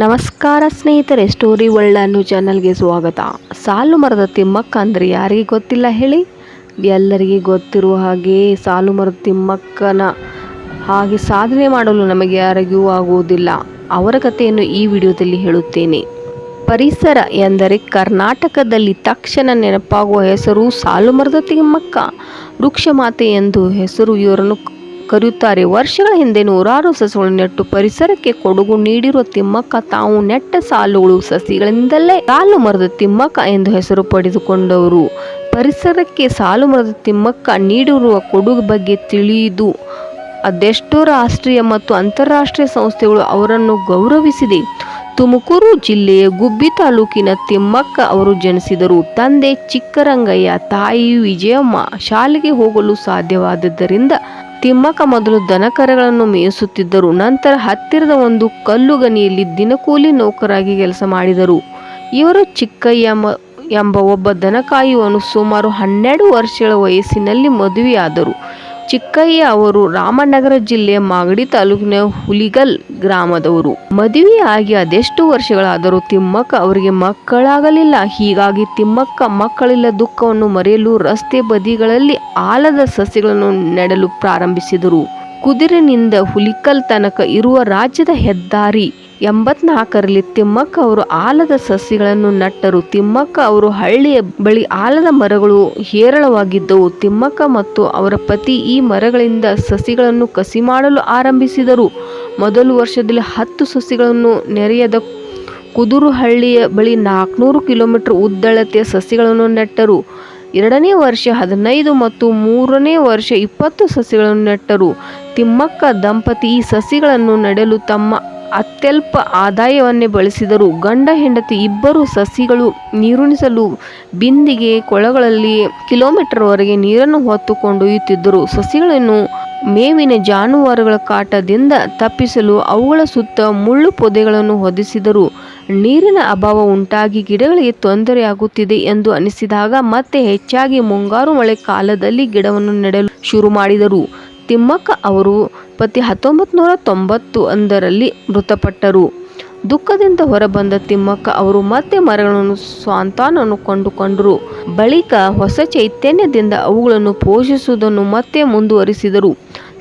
ನಮಸ್ಕಾರ ಸ್ನೇಹಿತರೆ, story world ಅನ್ನೋ ಚಾನಲ್ಗೆ ಸ್ವಾಗತ. ಸಾಲು ಮರದ ತಿಮ್ಮಕ್ಕ ಅಂದರೆ ಯಾರಿಗೆ ಗೊತ್ತಿಲ್ಲ ಹೇಳಿ? ಎಲ್ಲರಿಗೆ ಗೊತ್ತಿರುವ ಹಾಗೆ ಸಾಲು ಮರದ ತಿಮ್ಮಕ್ಕನ ಹಾಗೆ ಸಾಧನೆ ಮಾಡಲು ನಮಗೆ ಯಾರಿಗೂ ಆಗುವುದಿಲ್ಲ. ಅವರ ಕಥೆಯನ್ನು ಈ ವಿಡಿಯೋದಲ್ಲಿ ಹೇಳುತ್ತೇನೆ. ಪರಿಸರ ಎಂದರೆ ಕರ್ನಾಟಕದಲ್ಲಿ ತಕ್ಷಣ ನೆನಪಾಗುವ ಹೆಸರು ಸಾಲು ಮರದ ತಿಮ್ಮಕ್ಕ. ವೃಕ್ಷ ಮಾತೆ ಎಂದು ಹೆಸರು ಇವರನ್ನು ಕರೆಯುತ್ತಾರೆ. ವರ್ಷಗಳ ಹಿಂದೆ ನೂರಾರು ಸಸಿಗಳನ್ನು ನೆಟ್ಟು ಪರಿಸರಕ್ಕೆ ಕೊಡುಗು ನೀಡಿರುವ ತಿಮ್ಮಕ್ಕ ತಾವು ನೆಟ್ಟ ಸಾಲುಗಳು ಸಸಿಗಳಿಂದಲೇ ಸಾಲು ಮರದ ತಿಮ್ಮಕ್ಕ ಎಂದು ಹೆಸರು ಪಡೆದುಕೊಂಡವರು. ಪರಿಸರಕ್ಕೆ ಸಾಲು ಮರದ ತಿಮ್ಮಕ್ಕ ನೀಡಿರುವ ಕೊಡುಗೆ ಬಗ್ಗೆ ತಿಳಿದು ಅದೆಷ್ಟೋ ರಾಷ್ಟ್ರೀಯ ಮತ್ತು ಅಂತಾರಾಷ್ಟ್ರೀಯ ಸಂಸ್ಥೆಗಳು ಅವರನ್ನು ಗೌರವಿಸಿದೆ. ತುಮಕೂರು ಜಿಲ್ಲೆಯ ಗುಬ್ಬಿ ತಾಲೂಕಿನ ತಿಮ್ಮಕ್ಕ ಅವರು ಜನಿಸಿದರು. ತಂದೆ ಚಿಕ್ಕರಂಗಯ್ಯ, ತಾಯಿ ವಿಜಯಮ್ಮ. ಶಾಲೆಗೆ ಹೋಗಲು ಸಾಧ್ಯವಾದದ್ದರಿಂದ ತಿಮ್ಮಕ್ಕ ಮೊದಲು ದನಕರಗಳನ್ನು ಮೇಯಿಸುತ್ತಿದ್ದರು. ನಂತರ ಹತ್ತಿರದ ಒಂದು ಕಲ್ಲುಗಣಿಯಲ್ಲಿ ದಿನಕೂಲಿ ನೌಕರಾಗಿ ಕೆಲಸ ಮಾಡಿದರು. ಇವರು ಚಿಕ್ಕಯ್ಯ ಎಂಬ ಒಬ್ಬ ದನಕಾಯುವನು ಸುಮಾರು 12 ವರ್ಷಗಳ ವಯಸ್ಸಿನಲ್ಲಿ ಮದುವೆಯಾದರು. ಚಿಕ್ಕಯ್ಯ ಅವರು ರಾಮನಗರ ಜಿಲ್ಲೆಯ ಮಾಗಡಿ ತಾಲೂಕಿನ ಹುಲಿಗಲ್ ಗ್ರಾಮದವರು. ಮದುವೆಯಾಗಿ ಅದೆಷ್ಟು ವರ್ಷಗಳಾದರೂ ತಿಮ್ಮಕ್ಕ ಅವರಿಗೆ ಮಕ್ಕಳಾಗಲಿಲ್ಲ. ಹೀಗಾಗಿ ತಿಮ್ಮಕ್ಕ ಮಕ್ಕಳಿಲ್ಲ ದುಃಖವನ್ನು ಮರೆಯಲು ರಸ್ತೆ ಬದಿಗಳಲ್ಲಿ ಆಲದ ಸಸ್ಯಗಳನ್ನು ನೆಡಲು ಪ್ರಾರಂಭಿಸಿದರು. ಕುದಿರೆನಿಂದ ಹುಲಿಕಲ್ ತನಕ ಇರುವ ರಾಜ್ಯದ ಹೆದ್ದಾರಿ 84ರಲ್ಲಿ ತಿಮ್ಮಕ್ಕ ಅವರು ಆಲದ ಸಸ್ಯಗಳನ್ನು ನಟ್ಟರು. ತಿಮ್ಮಕ್ಕ ಅವರು ಹಳ್ಳಿಯ ಬಳಿ ಆಲದ ಮರಗಳು ಹೇರಳವಾಗಿದ್ದವು. ತಿಮ್ಮಕ್ಕ ಮತ್ತು ಅವರ ಪತಿ ಈ ಮರಗಳಿಂದ ಸಸಿಗಳನ್ನು ಕಸಿ ಮಾಡಲು ಆರಂಭಿಸಿದರು. ಮೊದಲ ವರ್ಷದಲ್ಲಿ 10 ಸಸಿಗಳನ್ನು ನೆರೆಯದ ಕುದುರುಹಳ್ಳಿಯ ಬಳಿ 400 ಕಿಲೋಮೀಟರ್ ಉದ್ದಳತೆಯ ಸಸಿಗಳನ್ನು ನೆಟ್ಟರು. 2ನೇ ವರ್ಷ 15 ಮತ್ತು 3ನೇ ವರ್ಷ 20 ಸಸಿಗಳನ್ನು ನೆಟ್ಟರು. ತಿಮ್ಮಕ್ಕ ದಂಪತಿ ಈ ಸಸಿಗಳನ್ನು ನೆಡಲು ತಮ್ಮ ಅತ್ಯಲ್ಪ ಆದಾಯವನ್ನೇ ಬಳಸಿದರು. ಗಂಡ ಹೆಂಡತಿ ಇಬ್ಬರು ಸಸಿಗಳು ನೀರುಣಿಸಲು ಬಿಂದಿಗೆ ಕೊಳಗಳಲ್ಲಿ ಕಿಲೋಮೀಟರ್ ವರೆಗೆ ನೀರನ್ನು ಹೊತ್ತು ಕೊಂಡೊಯ್ಯುತ್ತಿದ್ದರು. ಸಸಿಗಳನ್ನು ಮೇವಿನ ಜಾನುವಾರುಗಳ ಕಾಟದಿಂದ ತಪ್ಪಿಸಲು ಅವುಗಳ ಸುತ್ತ ಮುಳ್ಳು ಪೊದೆಗಳನ್ನು ಹೊದಿಸಿದರು. ನೀರಿನ ಅಭಾವ ಉಂಟಾಗಿ ಗಿಡಗಳಿಗೆ ತೊಂದರೆಯಾಗುತ್ತಿದೆ ಎಂದು ಅನಿಸಿದಾಗ ಮತ್ತೆ ಹೆಚ್ಚಾಗಿ ಮುಂಗಾರು ಮಳೆ ಕಾಲದಲ್ಲಿ ಗಿಡವನ್ನು ನೆಡಲು ಶುರು ಮಾಡಿದರು. ತಿಮ್ಮಕ್ಕ ಅವರು ಪತಿ 1991ರಲ್ಲಿ ಮೃತಪಟ್ಟರು. ದುಃಖದಿಂದ ಹೊರಬಂದ ತಿಮ್ಮಕ್ಕ ಅವರು ಮತ್ತೆ ಮರಗಳನ್ನು ಸ್ವಂತಾನನ್ನು ಕೊಂಡುಕೊಂಡರು. ಬಳಿಕ ಹೊಸ ಚೈತನ್ಯದಿಂದ ಅವುಗಳನ್ನು ಪೋಷಿಸುವುದನ್ನು ಮತ್ತೆ ಮುಂದುವರಿಸಿದರು.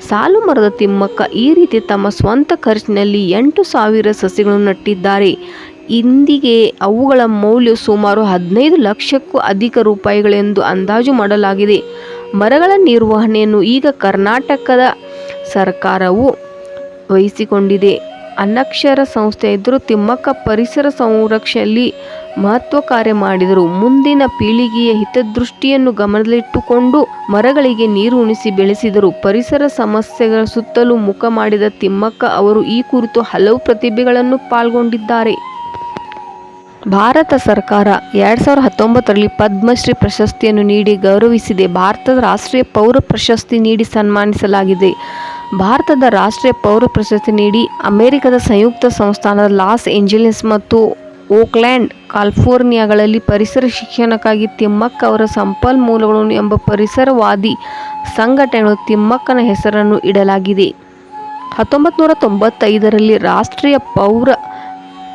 ಸಾಲು ಮರದ ತಿಮ್ಮಕ್ಕ ಈ ರೀತಿ ತಮ್ಮ ಸ್ವಂತ ಖರ್ಚಿನಲ್ಲಿ 8,000 ಸಸಿಗಳನ್ನು ನಟ್ಟಿದ್ದಾರೆ. ಇಂದಿಗೆ ಅವುಗಳ ಮೌಲ್ಯ ಸುಮಾರು 15 ಲಕ್ಷಕ್ಕೂ ಅಧಿಕ ರೂಪಾಯಿಗಳೆಂದು ಅಂದಾಜು ಮಾಡಲಾಗಿದೆ. ಮರಗಳ ನಿರ್ವಹಣೆಯನ್ನು ಈಗ ಕರ್ನಾಟಕದ ಸರ್ಕಾರವು ವಹಿಸಿಕೊಂಡಿದೆ. ಅನಕ್ಷರ ಸಂಸ್ಥೆಯಿದ್ದರೂ ತಿಮ್ಮಕ್ಕ ಪರಿಸರ ಸಂರಕ್ಷಣೆಯಲ್ಲಿ ಮಹತ್ವ ಕಾರ್ಯ ಮಾಡಿದರು. ಮುಂದಿನ ಪೀಳಿಗೆಯ ಹಿತದೃಷ್ಟಿಯನ್ನು ಗಮನದಲ್ಲಿಟ್ಟುಕೊಂಡು ಮರಗಳಿಗೆ ನೀರು ಉಣಿಸಿ ಬೆಳೆಸಿದರು. ಪರಿಸರ ಸಮಸ್ಯೆಗಳ ಸುತ್ತಲೂ ಮುಖ ಮಾಡಿದ ತಿಮ್ಮಕ್ಕ ಅವರು ಈ ಕುರಿತು ಹಲವು ಪ್ರತಿಭೆಗಳನ್ನು ಪಾಲ್ಗೊಂಡಿದ್ದಾರೆ. ಭಾರತ ಸರ್ಕಾರ 2019ರಲ್ಲಿ ಪದ್ಮಶ್ರೀ ಪ್ರಶಸ್ತಿಯನ್ನು ನೀಡಿ ಗೌರವಿಸಿದೆ. ಭಾರತದ ರಾಷ್ಟ್ರೀಯ ಪೌರ ಪ್ರಶಸ್ತಿ ನೀಡಿ ಸನ್ಮಾನಿಸಲಾಗಿದೆ. ಭಾರತದ ರಾಷ್ಟ್ರೀಯ ಪೌರ ಪ್ರಶಸ್ತಿ ನೀಡಿ ಅಮೆರಿಕದ ಸಂಯುಕ್ತ ಸಂಸ್ಥಾನದ ಲಾಸ್ ಏಂಜಲೀಸ್ ಮತ್ತು ಓಕ್ಲ್ಯಾಂಡ್ ಕ್ಯಾಲಿಫೋರ್ನಿಯಾಗಳಲ್ಲಿ ಪರಿಸರ ಶಿಕ್ಷಣಕ್ಕಾಗಿ ತಿಮ್ಮಕ್ಕ ಅವರ ಸಂಪನ್ಮೂಲಗಳು ಎಂಬ ಪರಿಸರವಾದಿ ಸಂಘಟನೆಗಳು ತಿಮ್ಮಕ್ಕನ ಹೆಸರನ್ನು ಇಡಲಾಗಿದೆ. 1995ರಲ್ಲಿ ರಾಷ್ಟ್ರೀಯ ಪೌರ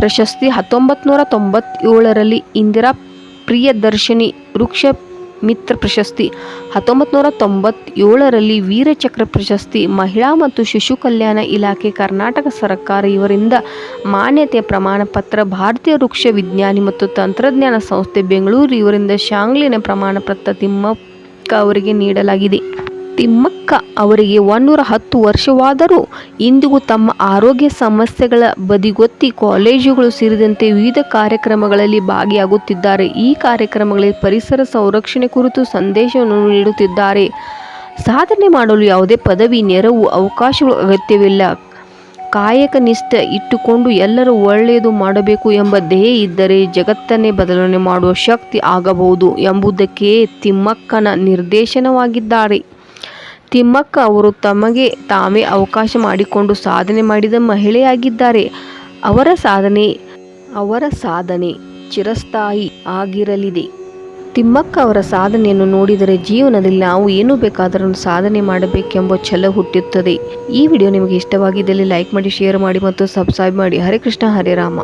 ಪ್ರಶಸ್ತಿ, 1997ರಲ್ಲಿ ಇಂದಿರಾ ಪ್ರಿಯದರ್ಶಿನಿ ವೃಕ್ಷ ಮಿತ್ರ ಪ್ರಶಸ್ತಿ, 1997ರಲ್ಲಿ ವೀರಚಕ್ರ ಪ್ರಶಸ್ತಿ, ಮಹಿಳಾ ಮತ್ತು ಶಿಶು ಕಲ್ಯಾಣ ಇಲಾಖೆ ಕರ್ನಾಟಕ ಸರ್ಕಾರ ಇವರಿಂದ ಮಾನ್ಯತೆಯ ಪ್ರಮಾಣ ಪತ್ರ, ಭಾರತೀಯ ವೃಕ್ಷ ವಿಜ್ಞಾನಿ ಮತ್ತು ತಂತ್ರಜ್ಞಾನ ಸಂಸ್ಥೆ ಬೆಂಗಳೂರು ಇವರಿಂದ ಶಾಂಗ್ಲಿನ ಪ್ರಮಾಣ ಪತ್ರ ತಿಮ್ಮಕ್ಕ ಅವರಿಗೆ ನೀಡಲಾಗಿದೆ. ತಿಮ್ಮಕ್ಕ ಅವರಿಗೆ 110 ವರ್ಷವಾದರೂ ಇಂದಿಗೂ ತಮ್ಮ ಆರೋಗ್ಯ ಸಮಸ್ಯೆಗಳ ಬದಿಗೊತ್ತಿ ಕಾಲೇಜುಗಳು ಸೇರಿದಂತೆ ವಿವಿಧ ಕಾರ್ಯಕ್ರಮಗಳಲ್ಲಿ ಭಾಗಿಯಾಗುತ್ತಿದ್ದಾರೆ. ಈ ಕಾರ್ಯಕ್ರಮಗಳಲ್ಲಿ ಪರಿಸರ ಸಂರಕ್ಷಣೆ ಕುರಿತು ಸಂದೇಶವನ್ನು ನೀಡುತ್ತಿದ್ದಾರೆ. ಸಾಧನೆ ಮಾಡಲು ಯಾವುದೇ ಪದವಿ, ನೆರವು, ಅವಕಾಶಗಳು ಅಗತ್ಯವಿಲ್ಲ. ಕಾಯಕ ನಿಷ್ಠೆ ಇಟ್ಟುಕೊಂಡು ಎಲ್ಲರೂ ಒಳ್ಳೆಯದು ಮಾಡಬೇಕು ಎಂಬ ಧ್ಯೇಯ ಇದ್ದರೆ ಜಗತ್ತನ್ನೇ ಬದಲಾವಣೆ ಮಾಡುವ ಶಕ್ತಿ ಆಗಬಹುದು ಎಂಬುದಕ್ಕೆ ತಿಮ್ಮಕ್ಕನ ನಿರ್ದೇಶನವಾಗಿದ್ದಾರೆ. ತಿಮ್ಮಕ್ಕ ಅವರು ತಮಗೆ ತಾವೇ ಅವಕಾಶ ಮಾಡಿಕೊಂಡು ಸಾಧನೆ ಮಾಡಿದ ಮಹಿಳೆಯಾಗಿದ್ದಾರೆ. ಅವರ ಸಾಧನೆ ಚಿರಸ್ಥಾಯಿ ಆಗಿರಲಿದೆ. ತಿಮ್ಮಕ್ಕ ಅವರ ಸಾಧನೆಯನ್ನು ನೋಡಿದರೆ ಜೀವನದಲ್ಲಿ ನಾವು ಏನು ಬೇಕಾದರೂ ಸಾಧನೆ ಮಾಡಬೇಕೆಂಬ ಛಲ ಹುಟ್ಟುತ್ತದೆ. ಈ ವಿಡಿಯೋ ನಿಮಗೆ ಇಷ್ಟವಾಗಿದ್ದಲ್ಲಿ ಲೈಕ್ ಮಾಡಿ, ಶೇರ್ ಮಾಡಿ ಮತ್ತು ಸಬ್ಸ್ಕ್ರೈಬ್ ಮಾಡಿ. ಹರೇ ಕೃಷ್ಣ ಹರೇ ರಾಮ.